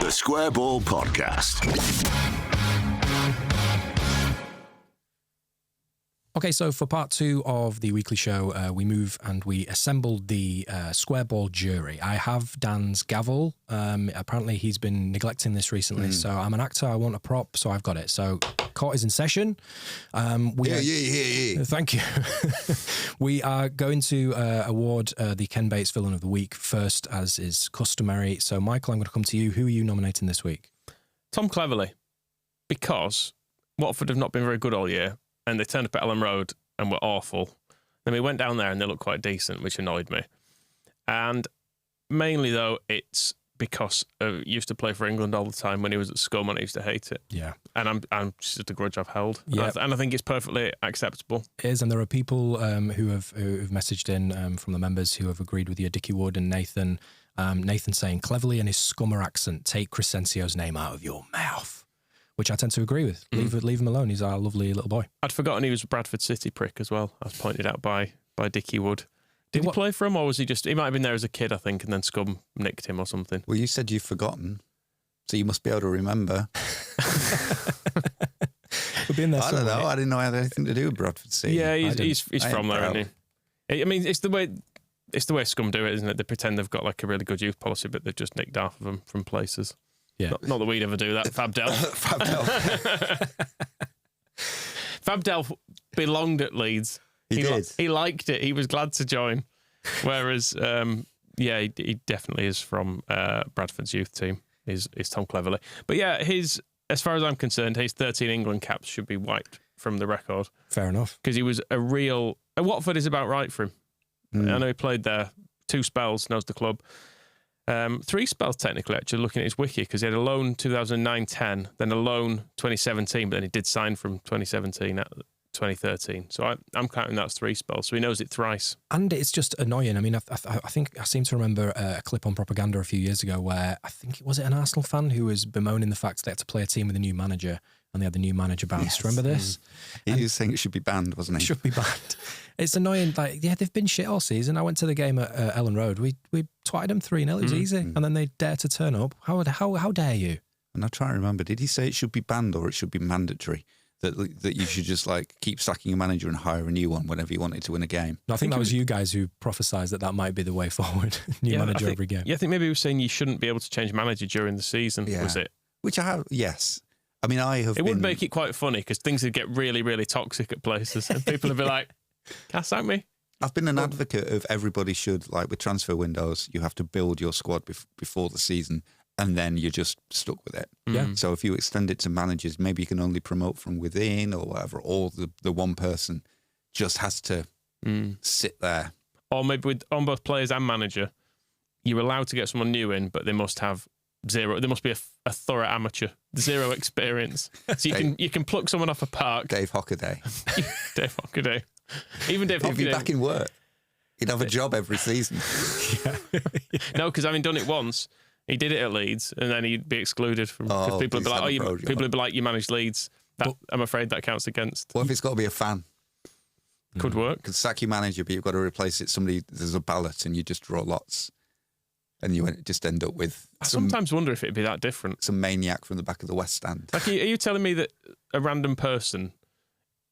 The Square Ball Podcast. Okay, so for part 2 of the weekly show, we move and we assembled the Square Ball jury. I have Dan's gavel. Apparently he's been neglecting this recently, so I'm an actor, I want a prop, so I've got it. So court is in session. Thank you. We are going to award the Ken Bates Villain of the Week first, as is customary. So Michael, I'm going to come to you. Who are you nominating this week? Tom Cleverley, because Watford have not been very good all year. And they turned up at Ellen Road and were awful. Then we went down there and they looked quite decent, which annoyed me. And mainly, though, it's because he used to play for England all the time when he was at Scum, and I used to hate it. Yeah. And I'm just a grudge I've held. Yeah. And I think it's perfectly acceptable. It is, and there are people who've messaged in from the members who have agreed with you, Dickie Wood and Nathan. Nathan saying, Cleverley and his Scummer accent, take Crysencio's name out of your mouth. Which I tend to agree with. Leave him alone. He's our lovely little boy. I'd forgotten he was a Bradford City prick as well, as pointed out by Dickie Wood. Did he play for him, or was he just... He might have been there as a kid, I think, and then Scum nicked him or something. Well, you said you've forgotten, so you must be able to remember. We'll be in there. I don't know. I didn't know it had anything to do with Bradford City. Yeah, he's from there, isn't he? I mean, it's the way Scum do it, isn't it? They pretend they've got like a really good youth policy, but they've just nicked half of them from places. Yeah. Not that we'd ever do that, Fabdel. Fabdel belonged at Leeds. He did. He liked it. He was glad to join. Whereas, he definitely is from Bradford's youth team, is Tom Cleverley. But yeah, as far as I'm concerned, his 13 England caps should be wiped from the record. Fair enough. Because he was Watford is about right for him. I know he played there 2 spells, knows the club. 3 spells, technically, actually, looking at his wiki, because he had a loan 2009-10, then a loan 2017, but then he did sign from 2017 at 2013. So I'm counting that as 3 spells, so he knows it thrice. And it's just annoying. I mean, I think I seem to remember a clip on Propaganda a few years ago where I think, was it an Arsenal fan who was bemoaning the fact that they had to play a team with a new manager, and they had the new manager banned. Yes. Remember this? He was saying it should be banned, wasn't he? It should be banned. It's annoying. Like, yeah, they've been shit all season. I went to the game at Ellen Road. We twatted them 3-0. It was easy. And then they dare to turn up. How dare you? And I try to remember, did he say it should be banned or it should be mandatory? That you should just like keep sacking a manager and hire a new one whenever you wanted to win a game? No, I think that was you guys who prophesied that might be the way forward. Manager every game. Yeah, I think maybe he was saying you shouldn't be able to change manager during the season, was it? Which I have, yes. I mean, It would make it quite funny because things would get really, really toxic at places and people would be like, can't sack me. I've been an advocate of everybody should, like with transfer windows, you have to build your squad before the season and then you're just stuck with it. Yeah. So if you extend it to managers, maybe you can only promote from within or whatever, or the one person just has to sit there. Or maybe on both players and manager, you're allowed to get someone new in, but they must have zero. There must be a thorough amateur, 0 experience. So you can pluck someone off a park. Dave Hockaday. Dave Hockaday. Even Dave Hockaday. He'd be back in work. He'd have a job every season. No, because having done it once, he did it at Leeds, and then he'd be excluded from. Because people would be like, people would be like, you managed Leeds. I'm afraid that counts against. What if it's got to be a fan? Could work. Could sack your manager, but you've got to replace it. There's a ballot, and you just draw lots. And you just end up with... I sometimes wonder if it'd be that different. Some maniac from the back of the West Stand. Like, are you telling me that a random person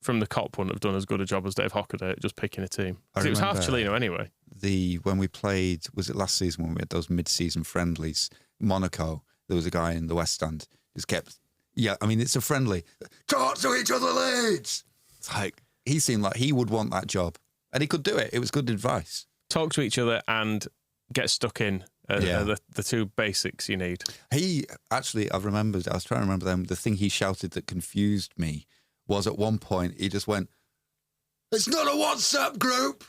from the COP wouldn't have done as good a job as Dave Hockaday at just picking a team? Because it was half Chileno anyway. When we played, was it last season when we had those mid-season friendlies, Monaco, there was a guy in the West Stand just kept... Yeah, I mean, it's a friendly. Talk to each other, Leeds! It's like, he seemed like he would want that job. And he could do it. It was good advice. Talk to each other and get stuck in. The 2 basics you need. He actually, I was trying to remember them. The thing he shouted that confused me was at one point he just went, "It's not a WhatsApp group."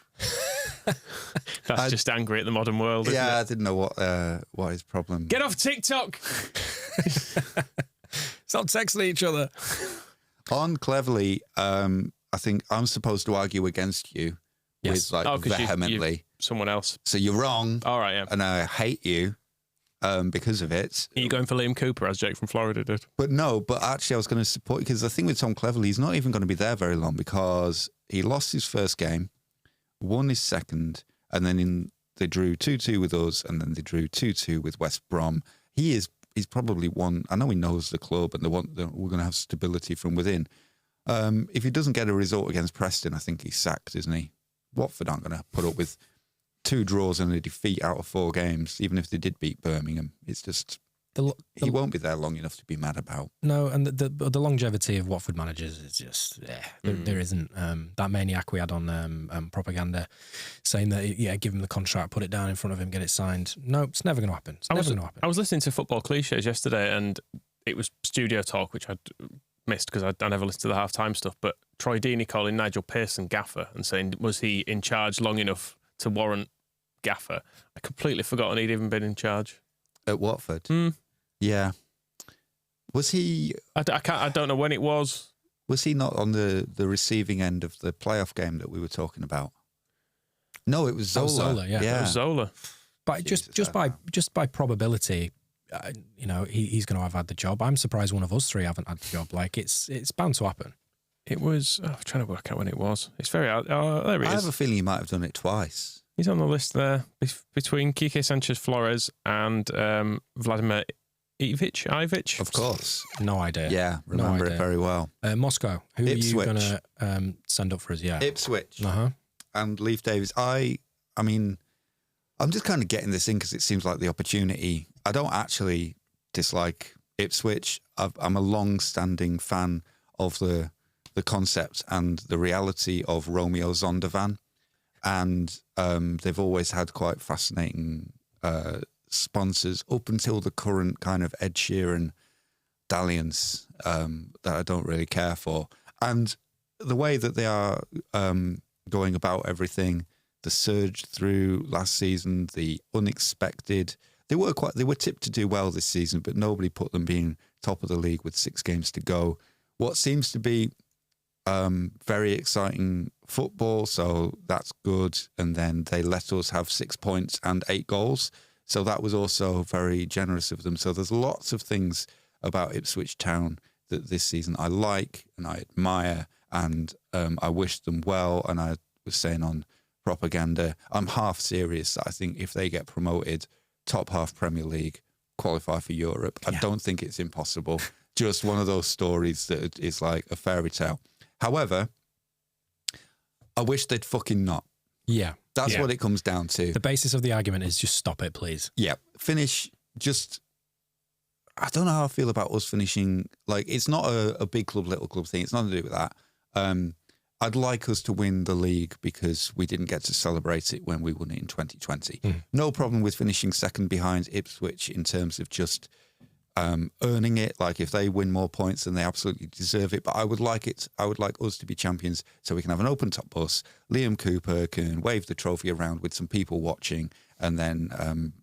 That's just angry at the modern world. Isn't it? I didn't know what his problem. Get off TikTok. Stop texting each other. On Cleverley, I think I'm supposed to argue against you. Yes. With vehemently. You someone else. So you're wrong. All right, yeah. And I hate you because of it. Are you going for Liam Cooper as Jake from Florida did? But actually I was going to support, because the thing with Tom Cleverley, he's not even going to be there very long because he lost his first game, won his second, and then they drew 2-2 with us, and then they drew 2-2 with West Brom. He is he's probably one. I know he knows the club, and we're going to have stability from within. If he doesn't get a result against Preston, I think he's sacked, isn't he? Watford aren't going to put up with 2 draws and a defeat out of 4 games, even if they did beat Birmingham. It's just he won't be there long enough to be mad about. No, and the longevity of Watford managers is just there isn't that maniac we had on propaganda saying that give him the contract, put it down in front of him, get it signed. No, it's never going to happen. It's never going to happen. I was listening to Football Cliches yesterday, and it was Studio Talk, which I'd missed because I never listened to the half-time stuff, but Troy Deeney calling Nigel Pearson gaffer and saying, was he in charge long enough to warrant gaffer? I completely forgotten he'd even been in charge. At Watford? Yeah. Was he... I don't know when it was. Was he not on the receiving end of the playoff game that we were talking about? No, it was Zola. Zola, yeah. It was Zola. But just by probability, he's going to have had the job. I'm surprised one of us 3 haven't had the job. Like, it's bound to happen. It was... I'm trying to work out when it was. It's very... there he is. I have a feeling he might have done it twice. He's on the list there between Quique Sanchez-Flores and Vladimir Ivic. Of course. No idea. Yeah, remember it very well. Moscow. Who Ipswich. are you going to send up for us? Yeah. Ipswich. Uh-huh. And Leif Davis. I mean, I'm just kind of getting this in because it seems like the opportunity. I don't actually dislike Ipswich. I'm a long-standing fan of the concept and the reality of Romeo Zondervan. And they've always had quite fascinating sponsors up until the current kind of Ed Sheeran dalliance that I don't really care for. And the way that they are going about everything, the surge through last season, the unexpected, they were tipped to do well this season, but nobody put them being top of the league with 6 games to go. What seems to be very exciting football, so that's good. And then they let us have 6 points and 8 goals. So that was also very generous of them. So there's lots of things about Ipswich Town that this season I like and I admire, and I wish them well. And I was saying on propaganda, I'm half serious that I think if they get promoted, top half Premier League, qualify for Europe, I don't think it's impossible. Just one of those stories that is like a fairy tale. However, I wish they'd fucking not. Yeah. That's what it comes down to. The basis of the argument is just stop it, please. Yeah. Finish just... I don't know how I feel about us finishing... Like, it's not a big club, little club thing. It's nothing to do with that. I'd like us to win the league because we didn't get to celebrate it when we won it in 2020. No problem with finishing second behind Ipswich in terms of just... earning it, like if they win more points then they absolutely deserve it. But I would like us to be champions so we can have an open top bus. Liam Cooper can wave the trophy around with some people watching, and then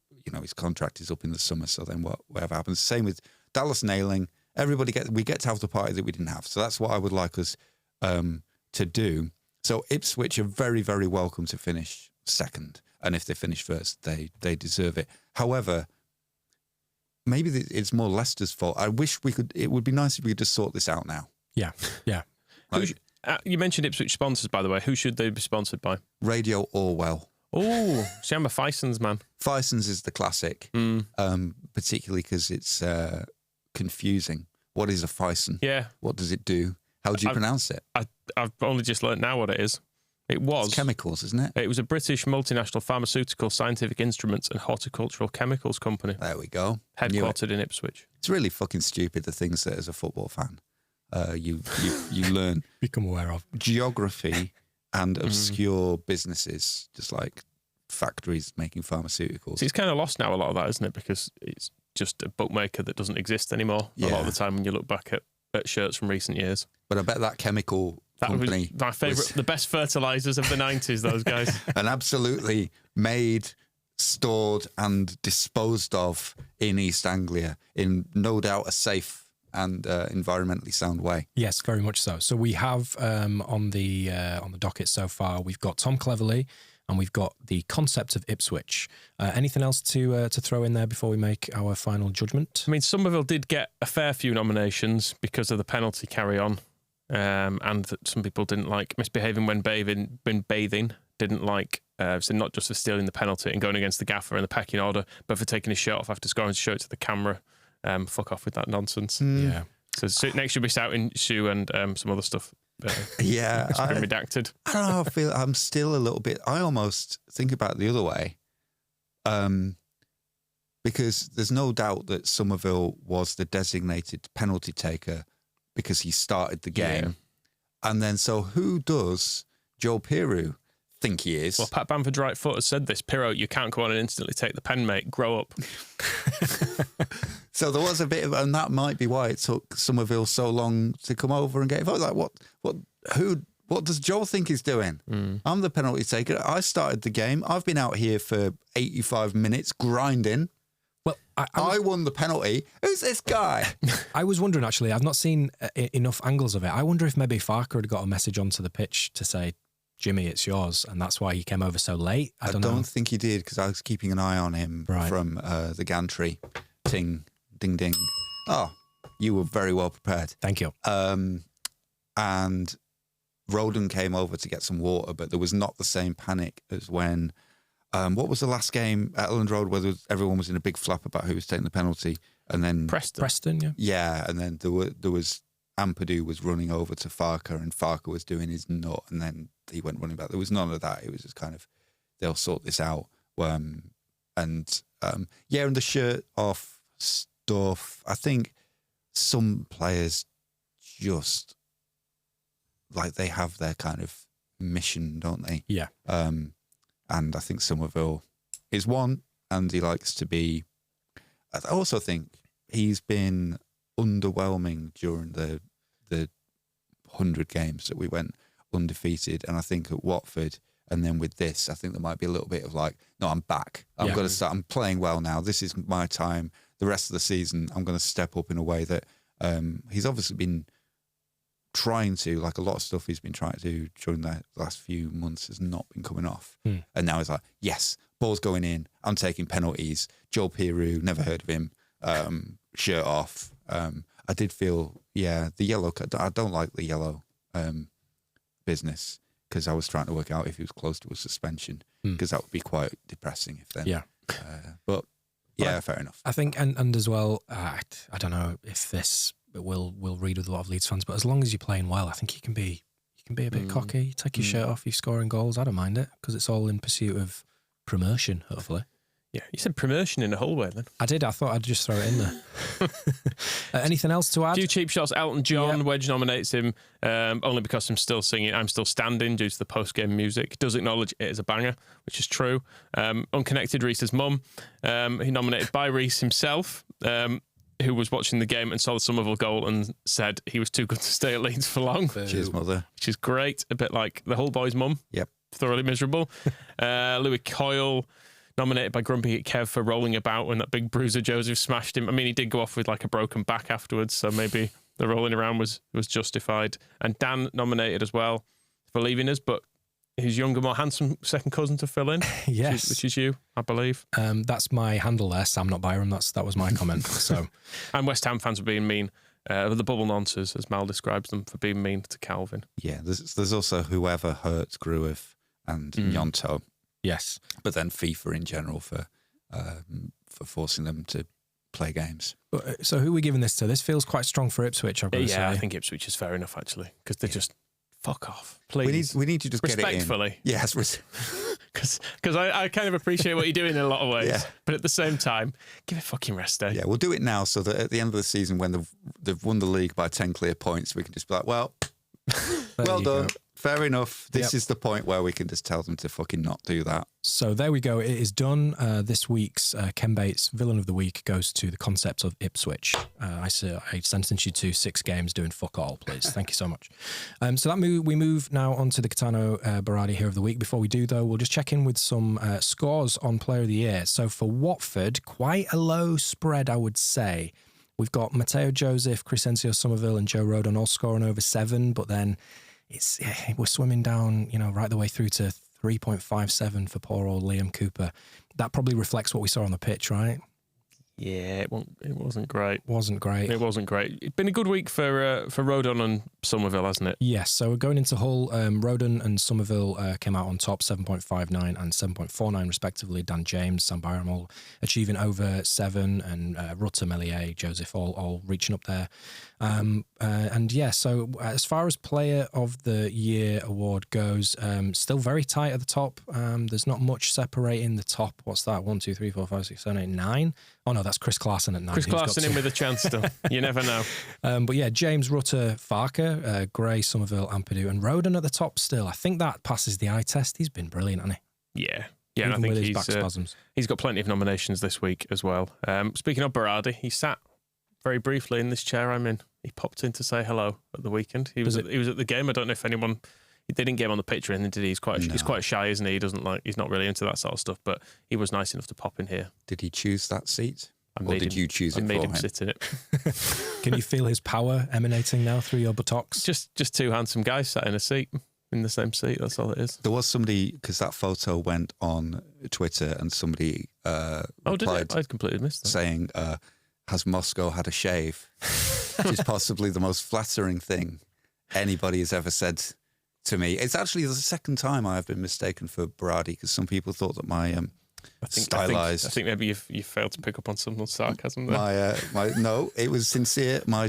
his contract is up in the summer, so then whatever happens. Same with Dallas Nailing. We get to have the party that we didn't have. So that's what I would like us to do. So Ipswich are very, very welcome to finish second, and if they finish first, they deserve it. However, maybe it's more Leicester's fault. I wish we could. It would be nice if we could just sort this out now. Yeah. You mentioned Ipswich sponsors, by the way. Who should they be sponsored by? Radio Orwell. Oh, see, I'm a Fisons man. Fisons is the classic, particularly because it's confusing. What is a Fison? Yeah. What does it do? How do you pronounce it? I've only just learnt now what it is. It's chemicals, isn't it? It was a British multinational pharmaceutical, scientific instruments and horticultural chemicals company. There we go. Headquartered in Ipswich. It's really fucking stupid, the things that as a football fan you learn. Become aware of. Geography and obscure businesses, just like factories making pharmaceuticals. See, it's kind of lost now, a lot of that, isn't it? Because it's just a bookmaker that doesn't exist anymore a lot of the time when you look back at shirts from recent years. But I bet that chemical company... was my favourite, the best fertilisers of the 90s, those guys. And absolutely made, stored and disposed of in East Anglia in no doubt a safe and environmentally sound way. Yes, very much so. So we have on the docket so far, we've got Tom Cleverley and we've got the concept of Ipswich. Anything else to throw in there before we make our final judgment? I mean, Somerville did get a fair few nominations because of the penalty carry-on, and that some people didn't like misbehaving when bathing. Didn't like, so not just for stealing the penalty and going against the gaffer in the pecking order, but for taking his shirt off after scoring to show it to the camera. fuck off with that nonsense. Yeah. So next you'll be shouting Sue and some other stuff. Yeah, It's been redacted. I don't know. I feel I'm still a little bit. I almost think about it the other way, because there's no doubt that Somerville was the designated penalty taker because he started the game, and then so who does Joe Piroux think he is? Well, Pat Bamford's right foot has said this. Pirro, you can't go on and instantly take the pen, mate. Grow up. So there was a bit of, and that might be why it took Somerville so long to come over and get involved. Like, what does Joel think he's doing? I'm the penalty taker. I started the game. I've been out here for 85 minutes grinding. Well, I won the penalty. Who's this guy? I was wondering, actually, I've not seen enough angles of it. I wonder if maybe Farker had got a message onto the pitch to say, Jimmy, it's yours, and that's why he came over so late. I don't think he did, because I was keeping an eye on him from the gantry. Ting, ding, ding. Oh, you were very well prepared. Thank you. And Roden came over to get some water, but there was not the same panic as when... what was the last game at Elland Road where everyone was in a big flap about who was taking the penalty? And then... Preston, yeah. Yeah, and then there was... Ampadu was running over to Farker, and Farker was doing his nut, and then he went running back. There was none of that. It was just kind of, they'll sort this out. And the shirt off stuff, I think some players just, like, they have their kind of mission, don't they? Yeah. And I think Somerville is one, and he likes to be... I also think he's been underwhelming during the 100 games that we went undefeated, and I think at Watford and then with this, I think there might be a little bit of like, no, I'm back. I'm going to start. I'm playing well now. This is my time. The rest of the season, I'm going to step up in a way that he's obviously been trying to, like a lot of stuff he's been trying to do during the last few months has not been coming off. And now he's like, yes, ball's going in. I'm taking penalties. Joel Piroux, never heard of him. Shirt off. I did feel, the yellow card. I don't like the yellow business, because I was trying to work out if he was close to a suspension, because that would be quite depressing if then. But fair enough. I think, and as well, I don't know if this will read with a lot of Leeds fans, but as long as you're playing well, I think you can be a bit cocky. You take your shirt off, you're scoring goals. I don't mind it, because it's all in pursuit of promotion, hopefully. Yeah, you said promotion in a whole way then. I did. I thought I'd just throw it in there. Anything else to add? A few cheap shots. Elton John, Wedge nominates him only because I'm still singing I'm Still Standing due to the post-game music. Does acknowledge it is a banger, which is true. Unconnected, Reese's mum. He nominated by Reese himself, who was watching the game and saw the Somerville goal and said he was too good to stay at Leeds for long. Cheers, mother. Which is great. A bit like the whole boy's mum. Yep. Thoroughly miserable. Louis Coyle, nominated by Grumpy Kev for rolling about when that big bruiser Joseph smashed him. I mean, he did go off with like a broken back afterwards, so maybe the rolling around was justified. And Dan nominated as well for leaving us, but his younger, more handsome second cousin to fill in. Yes. Which is you, I believe. That's my handle there, Sam, not Byram. That was my comment. So, and West Ham fans were being mean. The bubble nonces, as Mal describes them, for being mean to Calvin. Yeah, there's also whoever hurt Gruev and Gnonto. Yes. But then FIFA in general for forcing them to play games. So who are we giving this to? This feels quite strong for Ipswich, I've got to say. I think Ipswich is fair enough, actually, because they're just fuck off, please. We need to just get it in. Respectfully. Yes. Because I kind of appreciate what you're doing in a lot of ways. Yeah. But at the same time, give it a fucking rest day. Yeah, we'll do it now so that at the end of the season, when they've won the league by 10 clear points, we can just be like, well done. Go. Fair enough. This is the point where we can just tell them to fucking not do that. So there we go. It is done. This week's Ken Bates Villain of the Week goes to the concept of Ipswich. I sentence you to 6 games doing fuck all, please. Thank you so much. So we move now on to the Gaetano Berardi Hero of the Week. Before we do, though, we'll just check in with some scores on Player of the Year. So for Watford, quite a low spread, I would say. We've got Matteo Joseph, Crysencio Somerville and Joe Rodon all scoring over 7, but then we're swimming down, right the way through to 3.57 for poor old Liam Cooper. That probably reflects what we saw on the pitch, right? Yeah, it wasn't great. Wasn't great. It wasn't great. It's been a good week for Rodon and Somerville, hasn't it? Yes, so going into Hull, Rodon and Somerville came out on top, 7.59 and 7.49 respectively. Dan James, Sam Byram all achieving over 7, and Rutter, Melier, Joseph all reaching up there. And yeah, so as far as Player of the Year award goes, still very tight at the top. There's not much separating the top. What's that? 1, 2, 3, 4, 5, 6, 7, 8, 9. Oh no, that's Chris Clarkson at 9. Chris Clarkson in with a chance still. You never know. But yeah, James, Rutter, Farker, Gray, Somerville, Ampadu, and Rodon at the top still. I think that passes the eye test. He's been brilliant, hasn't he? Yeah. Even Yeah, and I think with his back spasms. He's got plenty of nominations this week as well. Speaking of Berardi, he sat very briefly in this chair I'm in. He popped in to say hello at the weekend. He was at the game. I don't know if anyone. They didn't get him on the picture, and did he? He's quite shy, isn't he? He's not really into that sort of stuff. But he was nice enough to pop in here. Did he choose that seat? Or did you choose I it for made him? him sit in it. Can you feel his power emanating now through your buttocks? Just two handsome guys sat in a seat, in the same seat. That's all it is. There was somebody, because that photo went on Twitter, and somebody replied, I'd completely missed that. saying, has Moscow had a shave? Which is possibly the most flattering thing anybody has ever said to me. It's actually the second time I have been mistaken for Berardi, because some people thought that my stylized. I think maybe you failed to pick up on some sarcasm there. No, it was sincere. My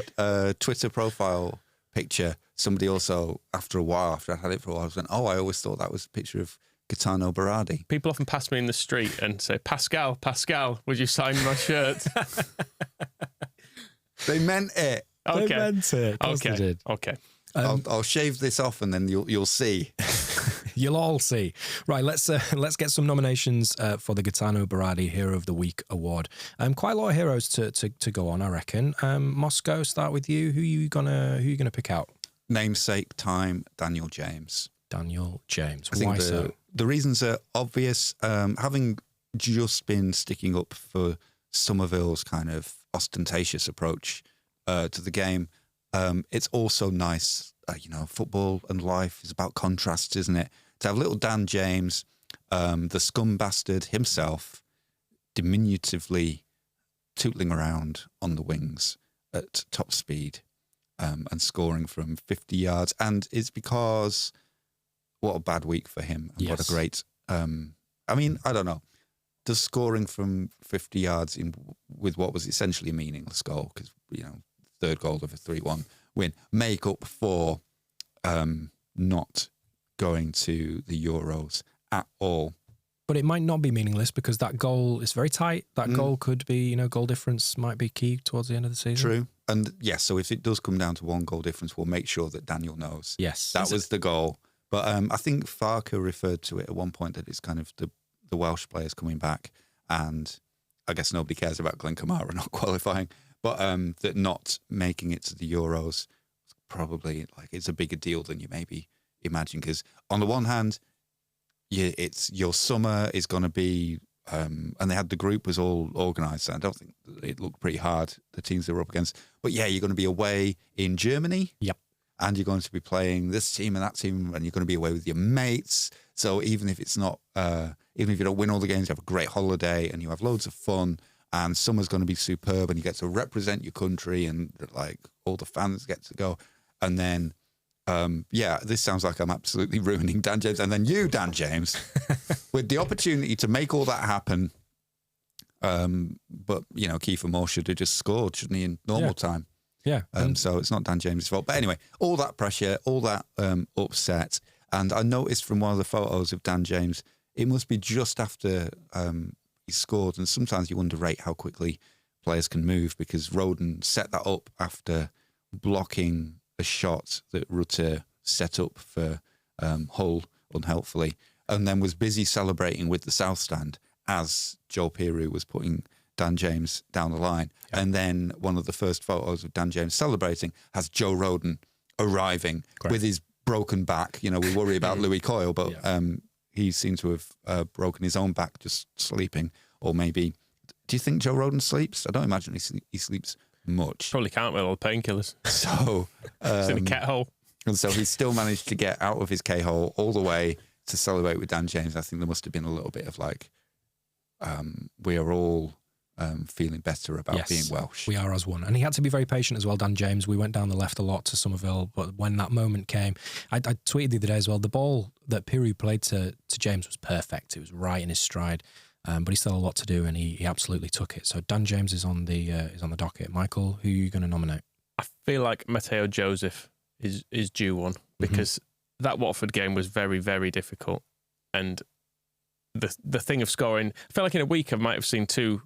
Twitter profile picture. Somebody also, after I had it for a while, went, "Oh, I always thought that was a picture of Gaetano Berardi." People often pass me in the street and say, Pascal, would you sign my shirt?" They meant it. Okay. They meant it. Of course they did. Okay. I'll shave this off, and then you'll see. You'll all see. Right, let's get some nominations for the Gaetano Berardi Hero of the Week award. Quite a lot of heroes to go on, I reckon. Moscow, start with you. Who you gonna pick out? Namesake time, Daniel James. Daniel James. I think Why so? The reasons are obvious. Having just been sticking up for Somerville's kind of ostentatious approach to the game, it's also nice. Football and life is about contrasts, isn't it? To have little Dan James, the scum bastard himself, diminutively tootling around on the wings at top speed and scoring from 50 yards. And it's because what a bad week for him. And What a great... I don't know. Does scoring from 50 yards with what was essentially a meaningless goal, because, third goal of a 3-1 win, make up for not going to the Euros at all? But it might not be meaningless, because that goal is very tight. That goal could be, goal difference might be key towards the end of the season. True. And yes, so if it does come down to one goal difference, we'll make sure that Daniel knows. Yes. That was the goal. But I think Farker referred to it at one point that it's kind of the Welsh players coming back, and I guess nobody cares about Glenn Kamara not qualifying, but that not making it to the Euros probably it's a bigger deal than you maybe imagine, because on the one hand, it's your summer is going to be, and they had the group was all organised. I don't think it looked pretty hard, the teams they were up against. But yeah, you're going to be away in Germany. Yep. And you're going to be playing this team and that team, and you're going to be away with your mates. So even if it's not, even if you don't win all the games, you have a great holiday and you have loads of fun. And summer's going to be superb, and you get to represent your country, and all the fans get to go. And then, this sounds like I'm absolutely ruining Dan James. And then you, Dan James, with the opportunity to make all that happen. But Kiefer Moore should have just scored, shouldn't he, in normal time? Yeah. So it's not Dan James' fault. But anyway, all that pressure, all that upset. And I noticed from one of the photos of Dan James, it must be just after he scored. And sometimes you underrate how quickly players can move, because Rodon set that up after blocking a shot that Rutter set up for Hull unhelpfully, and then was busy celebrating with the South Stand as Joel Piroux was putting Dan James down the line. Yeah. And then one of the first photos of Dan James celebrating has Joe Rodon arriving with his broken back. We worry about Louis Coyle, but he seemed to have broken his own back just sleeping. Or maybe, do you think Joe Rodon sleeps? I don't imagine he sleeps much. Probably can't with all the painkillers. So it's in a cat hole. And so he still managed to get out of his K-hole all the way to celebrate with Dan James. I think there must have been a little bit of we are all feeling better about being Welsh. We are as one. And he had to be very patient as well, Dan James. We went down the left a lot to Somerville, but when that moment came, I tweeted the other day as well, the ball that Piru played to James was perfect. It was right in his stride, but he still had a lot to do, and he absolutely took it. So Dan James is on the docket. Michael, who are you going to nominate? I feel like Matteo Joseph is due one, because that Watford game was very, very difficult. And the thing of scoring, I feel like in a week I might have seen two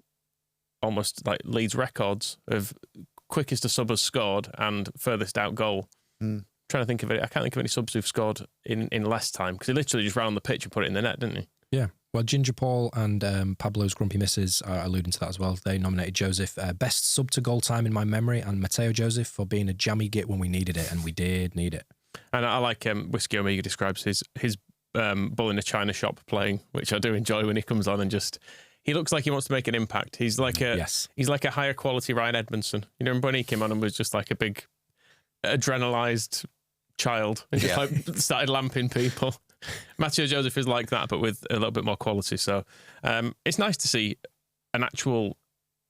almost like Leeds records of quickest a sub has scored and furthest out goal. Trying to think of it. I can't think of any subs who've scored in less time, because he literally just ran on the pitch and put it in the net, didn't he? Yeah. Well, Ginger Paul and Pablo's Grumpy Misses are alluding to that as well. They nominated Joseph best sub to goal time in my memory, and Matteo Joseph for being a jammy git when we needed it, and we did need it. And I like Whiskey Omega describes his bull in a china shop playing, which I do enjoy when he comes on and just. He looks like he wants to make an impact. He's like a higher quality Ryan Edmondson. You know, when he came on and was just like a big adrenalized child and just like started lamping people. Matteo Joseph is like that, but with a little bit more quality. So it's nice to see an actual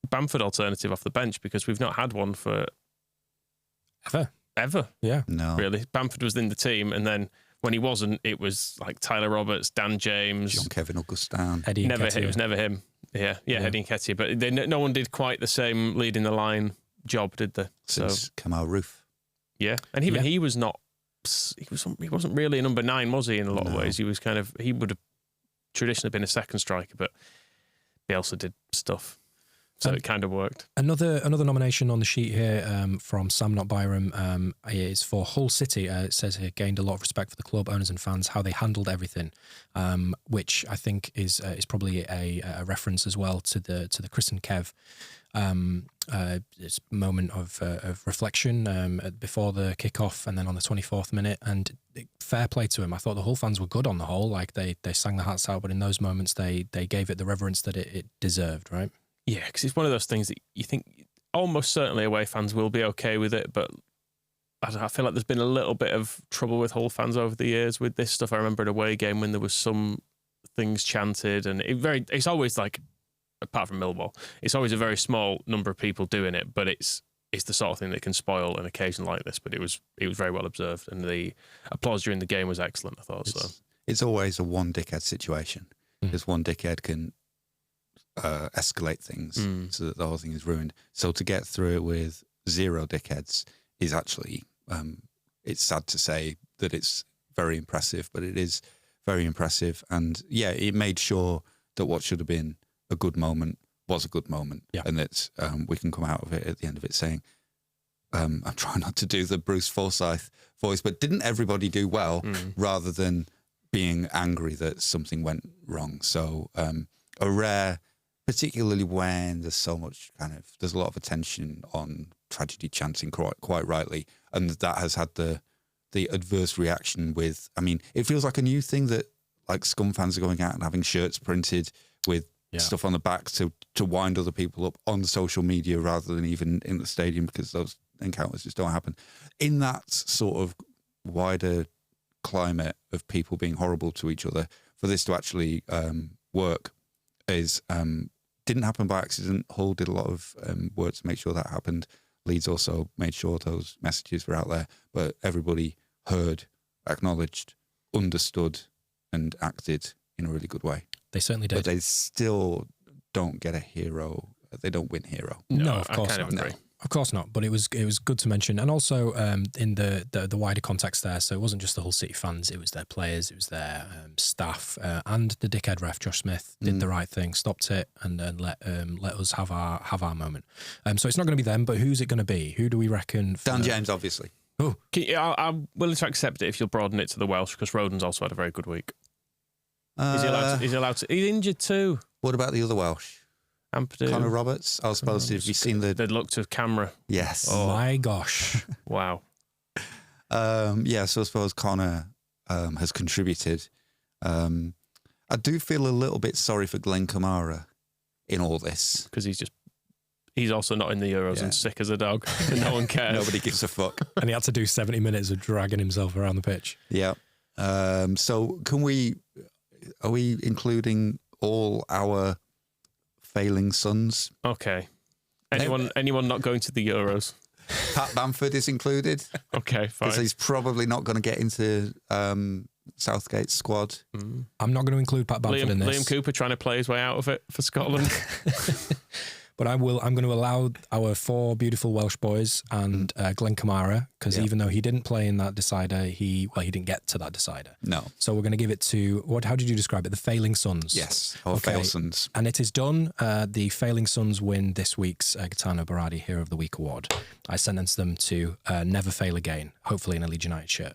Bamford alternative off the bench, because we've not had one for ever. Yeah, no, really. Bamford was in the team, and then when he wasn't, it was like Tyler Roberts, Dan James, Jean-Kevin Augustin. Eddie Nketiah. It was never him. Yeah, Eddie Nketiah. But no one did quite the same leading the line job, did they? Since Kamal Roof. Yeah, and even he was not. He wasn't really a number 9, was he? In a lot of ways, he was he would have traditionally been a second striker, but Bielsa did stuff. So it kind of worked. Another nomination on the sheet here from Sam Not Byram is for Hull City. It says here, gained a lot of respect for the club, owners and fans, how they handled everything, which I think is probably a reference as well to the Chris and Kev this moment of reflection before the kickoff and then on the 24th minute. And fair play to him. I thought the Hull fans were good on the whole. Like they sang their hearts out, but in those moments they gave it the reverence that it deserved, right? Yeah, because it's one of those things that you think almost certainly away fans will be okay with it, but I feel like there's been a little bit of trouble with Hull fans over the years with this stuff. I remember an away game when there was some things chanted, and it's always like, apart from Millwall, it's always a very small number of people doing it, but it's the sort of thing that can spoil an occasion like this. But it was very well observed, and the applause during the game was excellent, I thought. It's always a one dickhead situation, because one dickhead can escalate things so that the whole thing is ruined. So to get through it with 0 dickheads is actually, it's sad to say that it's very impressive, but it is very impressive. And yeah, it made sure that what should have been a good moment was a good moment, and that we can come out of it at the end of it saying, I'm trying not to do the Bruce Forsyth voice, but didn't everybody do well, rather than being angry that something went wrong. So a rare, particularly when there's so much there's a lot of attention on tragedy chanting quite rightly, and that has had the adverse reaction with, I mean, it feels like a new thing that like Scum fans are going out and having shirts printed with stuff on the back to wind other people up on social media rather than even in the stadium, because those encounters just don't happen. In that sort of wider climate of people being horrible to each other, for this to actually work is didn't happen by accident. Hull did a lot of work to make sure that happened. Leeds also made sure those messages were out there, but everybody heard, acknowledged, understood, and acted in a really good way. They certainly did. But they still don't get a hero. They don't win hero. No, of course not. No. Of course not, but it was good to mention, and also in the wider context there. So it wasn't just the Hull City fans; it was their players, it was their staff, and the dickhead ref Josh Smith did the right thing, stopped it, and then let us have our moment. So it's not going to be them, but who's it going to be? Who do we reckon? Dan James, obviously. Oh, I'm willing to accept it if you'll broaden it to the Welsh, because Rodon's also had a very good week. Is he allowed to? He's injured too. What about the other Welsh? Ampadu. Connor Roberts. I suppose have you seen the? They'd look to camera. Yes. Oh my gosh! Wow. Yeah. So I suppose Connor has contributed. I do feel a little bit sorry for Glenn Kamara in all this, because he's also not in the Euros and sick as a dog, and no one cares. Nobody gives a fuck. And he had to do 70 minutes of dragging himself around the pitch. Yeah. So are we including all our failing sons. Okay. Anyone not going to the Euros? Pat Bamford is included. Okay, fine. Because he's probably not going to get into Southgate's squad. I'm not going to include Pat Bamford in this. Liam Cooper trying to play his way out of it for Scotland. But I'm going to allow our 4 beautiful Welsh boys and Glenn Kamara, because even though he didn't play in that decider, he didn't get to that decider. No. So we're going to give it to, how did you describe it? The failing sons. Yes, our fail sons. And it is done. The failing sons win this week's Gaetano Berardi Hero of the Week award. I sentence them to never fail again, hopefully in a Leeds United shirt.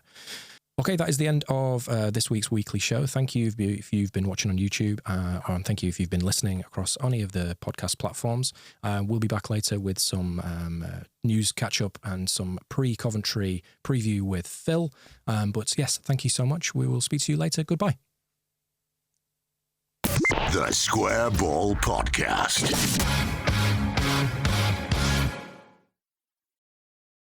Okay, that is the end of this week's weekly show. Thank you if you've been watching on YouTube, and thank you if you've been listening across any of the podcast platforms. We'll be back later with some news catch-up and some pre-Coventry preview with Phil. But yes, thank you so much. We will speak to you later. Goodbye. The Square Ball Podcast.